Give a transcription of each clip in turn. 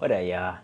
What up, y'all?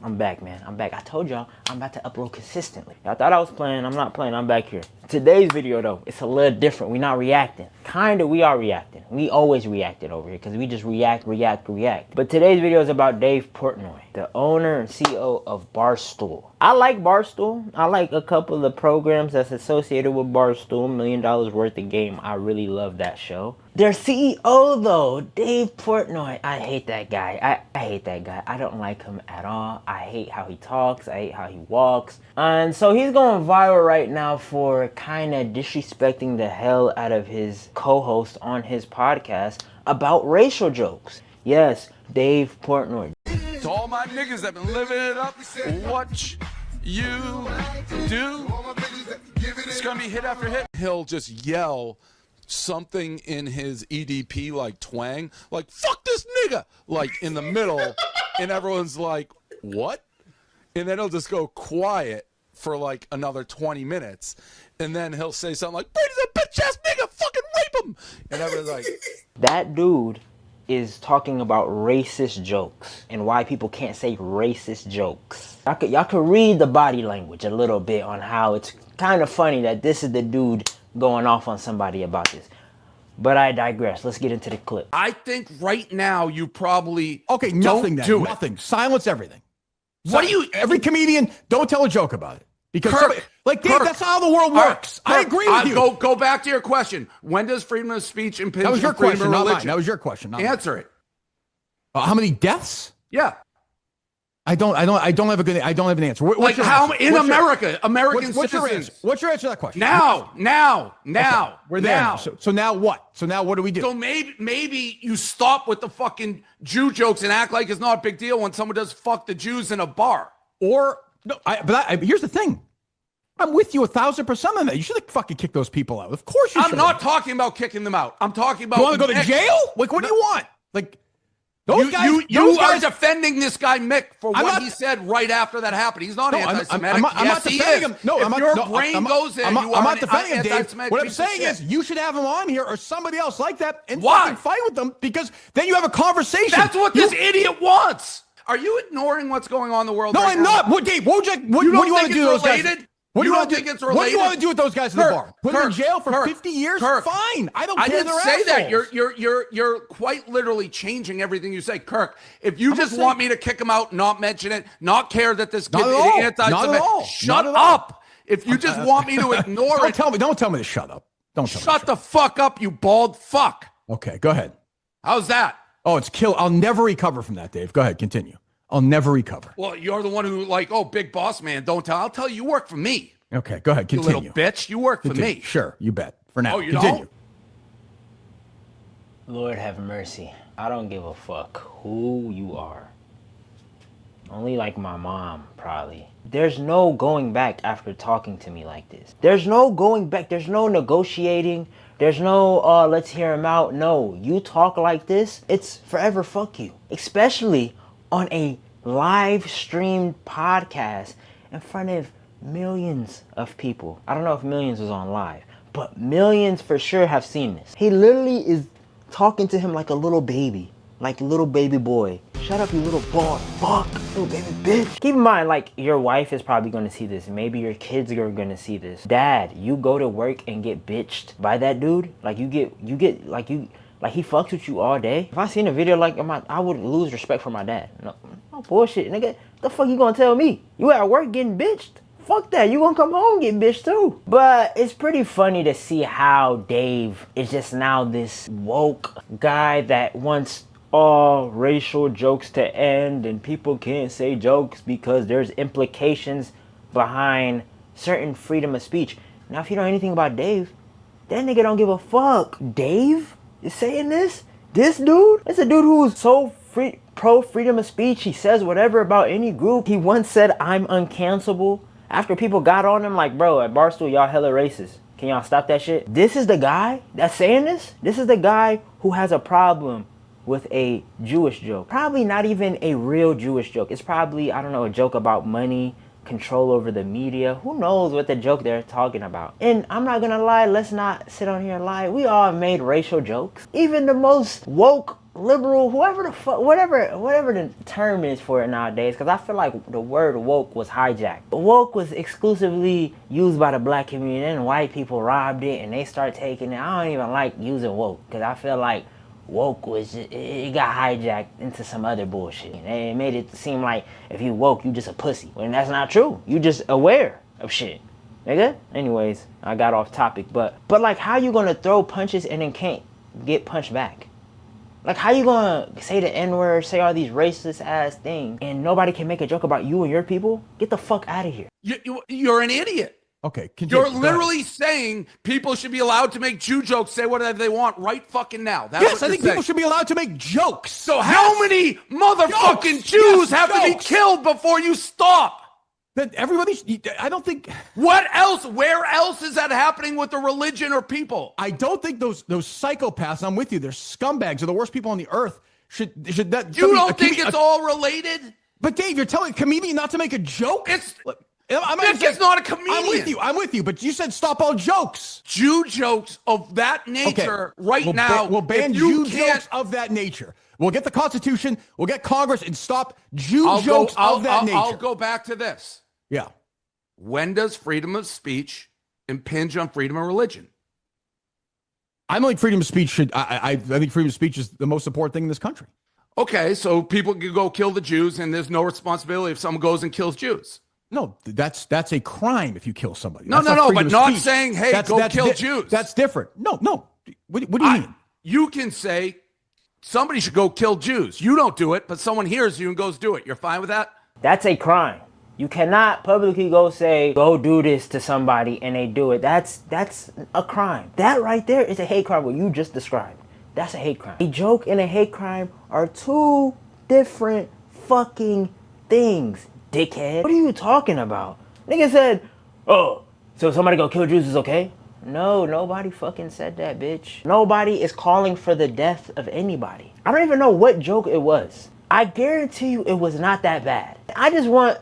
I'm back, man. I'm back. I told y'all I'm about to upload consistently. Y'all thought I was playing. I'm not playing. I'm back here. Today's video, though, it's a little different. We're not reacting. Kinda, we are reacting. We always reacted over here because we just react. But today's video is about Dave Portnoy, the owner and CEO of Barstool. I like Barstool. I like a couple of the programs that's associated with Barstool. $1 million worth of game. I really love that show. Their CEO, though, Dave Portnoy, I hate that guy. I hate that guy. I don't like him at all. I hate how he talks. I hate how he walks. And so he's going viral right now for kind of disrespecting the hell out of his co-host on his podcast about racial jokes. Yes, Dave Portnoy. To all my niggas that been living it up, what you do, it's gonna be hit after hit. He'll just yell something in his EDP like twang, like fuck this nigga, like in the middle, and everyone's like, what? And then he'll just go quiet for like another 20 minutes, and then he'll say something like, Brady's a bitch ass nigga, fucking rape him, and everyone's like, that dude is talking about racist jokes and why people can't say racist jokes. Y'all could read the body language a little bit on how it's kind of funny that this is the dude going off on somebody about this. But I digress. Let's get into the clip. I think right now you probably nothing don't do nothing. Silence everything. What do you? Every comedian, don't tell a joke about it. Because somebody, like Dave, that's how the world works. Kirk, I agree with you. Go back to your question. When does freedom of speech impinge That was your on freedom question, of not religion? mine. That was your question. Not Answer mine. it. How many deaths? Yeah. I don't have an answer. Like how in America, American citizens. What's your answer to that question? Now. Okay, we're there. Now. So now what? So now what do we do? So maybe you stop with the fucking Jew jokes and act like it's not a big deal when someone does fuck the Jews in a bar. Or no, here's the thing. I'm with you 1,000% on that. You should have fucking kicked those people out. Of course you should. I'm not talking about kicking them out. I'm talking about. You want to go to jail? Like, what do you want? Like, those guys. You are defending this guy Mick for what he said right after that happened. He's not anti-Semitic. I'm not defending him. No, if your brain goes in, I'm not defending him, Dave. What I'm saying is, you should have him on here or somebody else like that and fucking fight with them, because then you have a conversation. That's what this idiot wants. Are you ignoring what's going on in the world? No, I'm not. What, Dave? What do you want to do to those guys? What do you want to do? What do you want to do with those guys in the bar? Put them in jail for 50 years? Fine. I don't care. I didn't say assholes. that. You're quite literally changing everything you say, Kirk. If you just want me to kick him out, not mention it, not care that this kid is anti-Semitic, shut up. If you just want me to ignore it, don't tell me to shut up. Shut the fuck up, you bald fuck. Okay, go ahead. How's that? Oh, it's kill. I'll never recover from that, Dave. Go ahead, continue. I'll never recover. Well, you're the one who big boss man, don't tell. I'll tell you work for me. Okay, go ahead, continue. You little bitch, you work for me. Sure, you bet. For now, you continue. Don't? Lord have mercy. I don't give a fuck who you are. Only like my mom, probably. There's no going back after talking to me like this. There's no going back. There's no negotiating. There's no, let's hear him out. No, you talk like this, it's forever fuck you. Especially on a live streamed podcast in front of millions of people. I don't know if millions was on live, but millions for sure have seen this. He literally is talking to him like a little baby, like little baby boy. Shut up, you little boy. Fuck, little baby bitch. Keep in mind, like, your wife is probably going to see this. Maybe your kids are going to see this. Dad, you go to work and get bitched by that dude. Like, you get like he fucks with you all day. If I seen a video like I would lose respect for my dad. No bullshit, nigga. The fuck you gonna tell me? You at work getting bitched? Fuck that. You gonna come home and get bitched too. But it's pretty funny to see how Dave is just now this woke guy that wants all racial jokes to end and people can't say jokes because there's implications behind certain freedom of speech. Now, if you know anything about Dave, that nigga don't give a fuck. Dave is saying this? This dude? It's a dude who's so pro freedom of speech. He says whatever about any group. He once said, I'm uncancelable. After people got on him like, bro, at Barstool, y'all hella racist. Can y'all stop that shit? This is the guy that's saying this? This is the guy who has a problem with a Jewish joke. Probably not even a real Jewish joke. It's probably, I don't know, a joke about money, control over the media. Who knows what the joke they're talking about? And I'm not gonna lie, let's not sit on here and lie. We all made racial jokes. Even the most woke liberal, whoever the fuck, whatever the term is for it nowadays, because I feel like the word woke was hijacked. Woke was exclusively used by the black community, and white people robbed it, and they start taking it. I don't even like using woke, because I feel like woke was just, it got hijacked into some other bullshit. It made it seem like if you woke, you just a pussy. When that's not true. You just aware of shit. Nigga? Anyways, I got off topic, but like, how you gonna throw punches and then can't get punched back? Like, how you gonna say the N-word, say all these racist ass things, and nobody can make a joke about you and your people? Get the fuck out of here. You're an idiot. Okay, continue. You're literally saying people should be allowed to make Jew jokes, say whatever they want right fucking now. That's yes, I think people should be allowed to make jokes. So how many motherfucking Jews have to be killed before you stop? That I don't think. What else? Where else is that happening with the religion or people? I don't think those psychopaths. I'm with you. They're scumbags. They're the worst people on the earth. Should that? You don't think it's all related? But Dave, you're telling a comedian not to make a joke. It's not a comedian. I'm with you. But you said stop all jokes. Jew jokes of that nature now. We'll ban Jew jokes of that nature. We'll get the Constitution. We'll get Congress and stop Jew jokes of that nature. I'll go back to this. Yeah. When does freedom of speech impinge on freedom of religion? I don't think freedom of speech should. I think freedom of speech is the most important thing in this country. Okay, so people can go kill the Jews, and there's no responsibility if someone goes and kills Jews. No, that's a crime if you kill somebody. No, but not saying, hey, go kill Jews. That's different. No. What do you mean? You can say somebody should go kill Jews. You don't do it, but someone hears you and goes do it. You're fine with that? That's a crime. You cannot publicly go say, go do this to somebody, and they do it. That's a crime. That right there is a hate crime, what you just described. That's a hate crime. A joke and a hate crime are two different fucking things, dickhead. What are you talking about? Nigga said, oh, so somebody go kill Jews is okay? No, nobody fucking said that, bitch. Nobody is calling for the death of anybody. I don't even know what joke it was. I guarantee you it was not that bad. I just want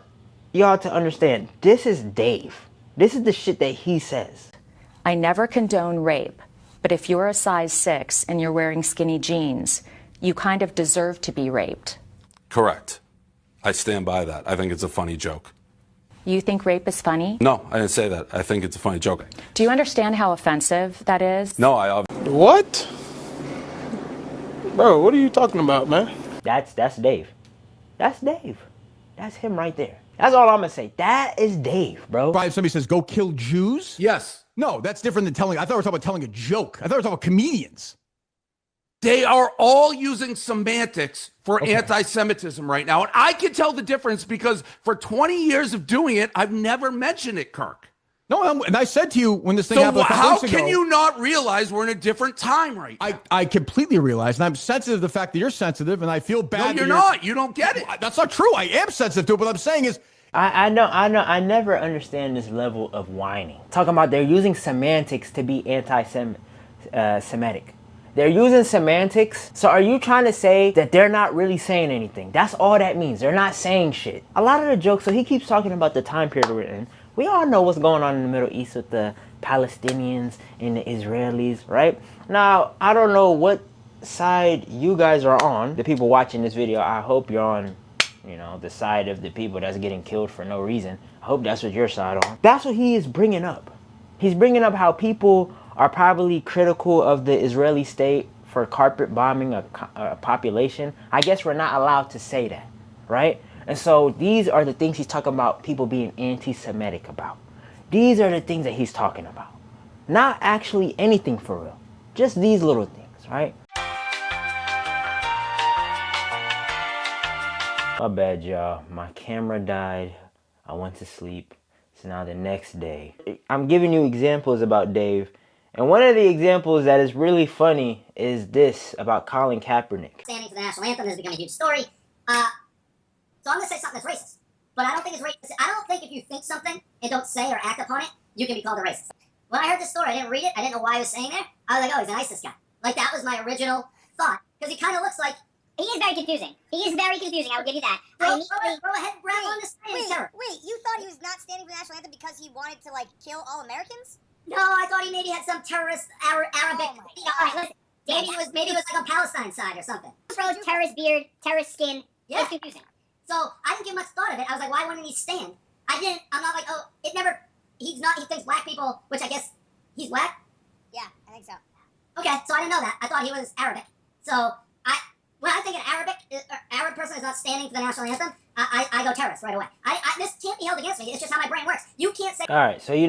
y'all to understand, this is Dave. This is the shit that he says. I never condone rape, but if you're a size 6 and you're wearing skinny jeans, you kind of deserve to be raped. Correct. I stand by that. I think it's a funny joke. You think rape is funny? No, I didn't say that. I think it's a funny joke. Do you understand how offensive that is? No, What? Bro, what are you talking about, man? That's Dave. That's Dave. That's him right there. That's all I'm gonna say. That is Dave, bro. Right, if somebody says, go kill Jews? Yes. No, that's different than telling. I thought we were talking about telling a joke. I thought we were talking about comedians. They are all using semantics for anti-Semitism right now. And I can tell the difference because for 20 years of doing it, I've never mentioned it, Kirk. No, and I said to you when this thing happened a couple weeks ago. How can you not realize we're in a different time right now? I completely realize, and I'm sensitive to the fact that you're sensitive, and I feel bad. No, you're not. You don't get it. That's not true. I am sensitive to it. What I'm saying is, I know. I never understand this level of whining. Talking about they're using semantics to be anti-Semitic. They're using semantics. So are you trying to say that they're not really saying anything? That's all that means. They're not saying shit. A lot of the jokes, so he keeps talking about the time period we're in. We all know what's going on in the Middle East with the Palestinians and the Israelis, right? Now, I don't know what side you guys are on, the people watching this video. I hope you're on, the side of the people that's getting killed for no reason. I hope that's what your side on. That's what he is bringing up. He's bringing up how people are probably critical of the Israeli state for carpet bombing a population. I guess we're not allowed to say that, right? And so these are the things he's talking about people being anti-Semitic about. These are the things that he's talking about. Not actually anything for real. Just these little things, right? My bad, y'all. My camera died. I went to sleep. It's now the next day. I'm giving you examples about Dave. And one of the examples that is really funny is this about Colin Kaepernick. Standing for the national anthem has become a huge story. So I'm going to say something that's racist. But I don't think it's racist. I don't think if you think something and don't say or act upon it, you can be called a racist. When I heard this story, I didn't read it. I didn't know why he was saying there. I was like, oh, he's an ISIS guy. Like, that was my original thought. Because he kind of looks like... He is very confusing. He is very confusing, I will give you that. Go ahead, grab on the stand. Wait, you thought he was not standing for the national anthem because he wanted to, kill all Americans? No, I thought he maybe had some terrorist Arabic... Oh my God. Listen, Maybe it was like on Palestine's side or something. Pro terrorist beard, terrorist skin. Yeah. It's confusing. So I didn't give much thought of it. I was like, why wouldn't he stand? I'm not like, oh, he thinks black people, which I guess he's black? Yeah, I think so. Okay, so I didn't know that. I thought he was Arabic. So when I think an Arab person is not standing for the national anthem, I go terrorist right away. This can't be held against me. It's just how my brain works. You can't say... Alright, so he's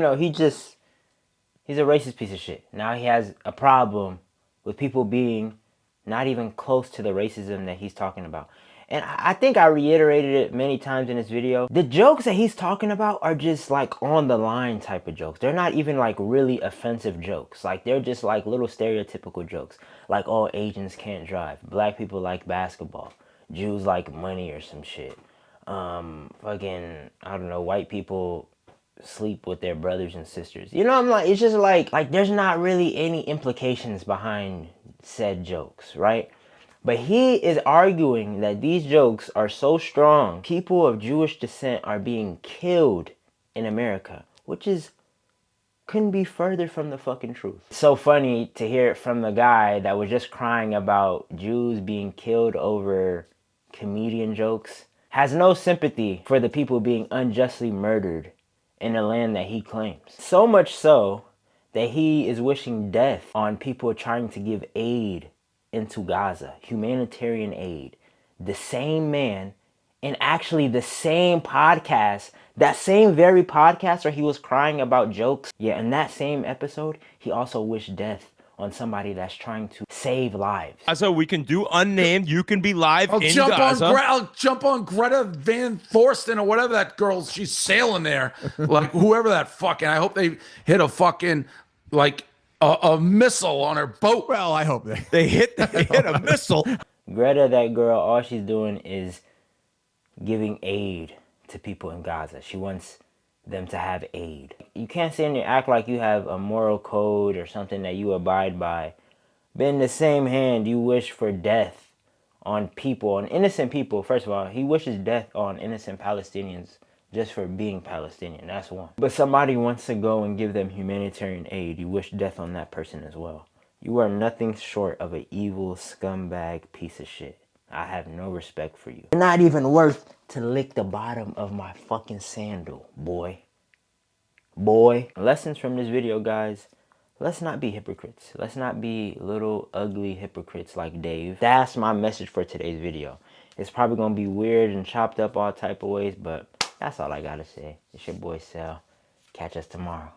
a racist piece of shit. Now he has a problem with people being not even close to the racism that he's talking about. And I think I reiterated it many times in this video. The jokes that he's talking about are just like on the line type of jokes. They're not even like really offensive jokes. Like they're just like little stereotypical jokes. Like, oh, Asians can't drive. Black people like basketball. Jews like money or some shit. Fucking, I don't know, white people sleep with their brothers and sisters. You know, I'm like, it's just like there's not really any implications behind said jokes, right? But he is arguing that these jokes are so strong, people of Jewish descent are being killed in America, which couldn't be further from the fucking truth. It's so funny to hear it from the guy that was just crying about Jews being killed over comedian jokes, has no sympathy for the people being unjustly murdered in the land that he claims. So much so that he is wishing death on people trying to give aid into Gaza, humanitarian aid. The same man, and actually the same podcast, that same very podcast where he was crying about jokes, yeah, in that same episode, he also wished death on somebody that's trying to save lives. So we can do unnamed. You can be live in Gaza. I'll jump on Greta Van Thorsten or whatever that girl. She's sailing there, like whoever that fucking. I hope they hit a fucking like a missile on her boat. Well, I hope they hit a missile. Greta, that girl, all she's doing is giving aid to people in Gaza. She wants them to have aid. You can't sit and act like you have a moral code or something that you abide by, but in the same hand, you wish for death on people, on innocent people. First of all, he wishes death on innocent Palestinians just for being Palestinian. That's one. But somebody wants to go and give them humanitarian aid. You wish death on that person as well. You are nothing short of an evil scumbag piece of shit. I have no respect for you. You're not even worth to lick the bottom of my fucking sandal, boy. Boy. Lessons from this video, guys. Let's not be hypocrites. Let's not be little ugly hypocrites like Dave. That's my message for today's video. It's probably going to be weird and chopped up all type of ways, but that's all I got to say. It's your boy Sal. Catch us tomorrow.